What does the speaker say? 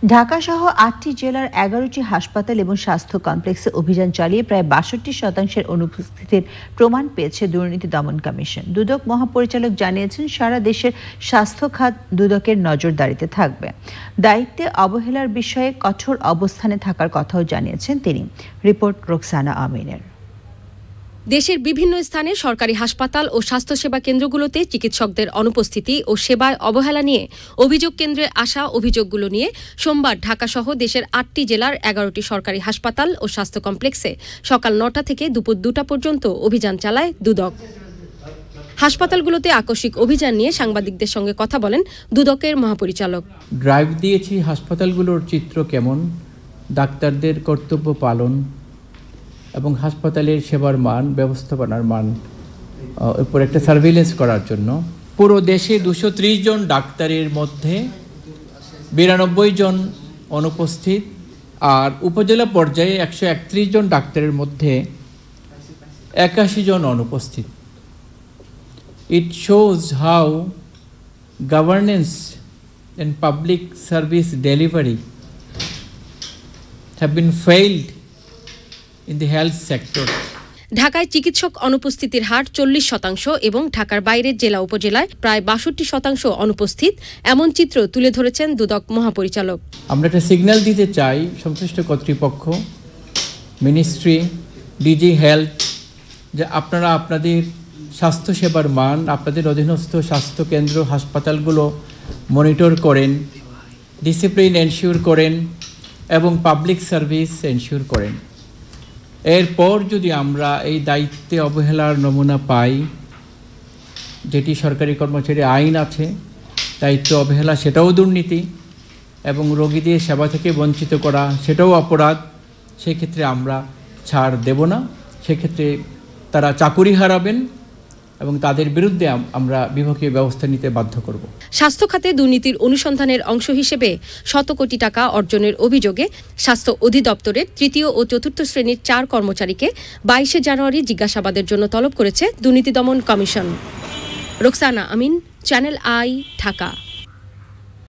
ঢাকাসহ ৮টি জেলার ১১টি হাসপাতাল এবং স্বাস্থ্য কমপ্লেক্সে অভিযান চালিয়ে প্রায় ৬২% অনুপস্থিতির প্রমাণ পেয়েছে দুর্নীতি দমন কমিশন। দুদক মহাপরিচালক জানিয়েছেন, সারা দেশের স্বাস্থ্য খাত দুদকের নজরদারিতে থাকবে। দায়িত্বে অবহেলার বিষয়ে কঠোর অবস্থানে থাকার কথাও জানিয়েছেন তিনি। রিপোর্ট রোকসানা আমিনের। দেশের বিভিন্ন স্থানে সরকারি হাসপাতাল ও স্বাস্থ্যসেবা কেন্দ্রগুলোতে চিকিৎসকদের অনুপস্থিতি ও সেবায় অবহেলা নিয়ে অভিযোগ কেন্দ্রে আসা অভিযোগগুলো নিয়ে সোমবার ঢাকাসহ দেশের ৮টি জেলার ১১টি সরকারি হাসপাতাল ও স্বাস্থ্য কমপ্লেক্সে সকাল ৯টা থেকে দুপুর ২টা পর্যন্ত অভিযান চালায় দুদক। হাসপাতালগুলোতে আকস্মিক অভিযান নিয়ে সাংবাদিকদের সঙ্গে কথা বলেন দুদকের মহাপরিচালক। ড্রাইভ দিয়েছি হাসপাতালগুলোর চিত্র কেমন, ডাক্তারদের কর্তব্য পালন এবং হাসপাতালের সেবার মান, ব্যবস্থাপনার মান উপর একটা সার্ভিলেন্স করার জন্য। পুরো দেশে ২৩০ জন ডাক্তারের মধ্যে ৯২ জন অনুপস্থিত, আর উপজেলা পর্যায়ে ১৩১ জন ডাক্তারের মধ্যে ৮১ জন অনুপস্থিত। It shows how governance and public service delivery have been failed in the health sector. ঢাকায় চিকিৎসক অনুপস্থিতির হার ৪০% এবং ঢাকার বাইরের জেলা উপজেলায় প্রায় ৬২% অনুপস্থিত, এমন চিত্র তুলে ধরেছেন দুদক মহাপরিচালক। আমরা একটা সিগন্যাল দিতে চাই সংশ্লিষ্ট কর্তৃপক্ষ, মিনিস্ট্রি, ডিজি হেলথ, যে আপনারা আপনাদের স্বাস্থ্যসেবার মান, আপনাদের অধীনস্থ স্বাস্থ্যকেন্দ্র হাসপাতালগুলো মনিটর করেন, ডিসিপ্লিন এনশিওর করেন এবং পাবলিক সার্ভিস এনশিওর করেন। এরপর যদি আমরা এই দায়িত্বে অবহেলার নমুনা পাই, যেটি সরকারি কর্মচারী আইন আছে, দায়িত্ব অবহেলা সেটাও দুর্নীতি এবং রোগীদের সেবা থেকে বঞ্চিত করা সেটাও অপরাধ, সেক্ষেত্রে আমরা ছাড় দেব না। সেক্ষেত্রে তারা চাকুরি হারাবেন এবং তাদের বিরুদ্ধে আমরা বিভাগীয় ব্যবস্থা নিতে বাধ্য করব। স্বাস্থ্য খাতে দুর্নীতির অনুসন্ধানের অংশ হিসেবে শত কোটি টাকা অর্জনের অভিযোগে স্বাস্থ্য অধিদপ্তরের তৃতীয় ও চতুর্থ শ্রেণীর ৪ কর্মচারীকে ২২ জানুয়ারি জিজ্ঞাসাবাদের জন্য তলব করেছে দুর্নীতি দমন commission. Roksana Amin, channel I, Dhaka.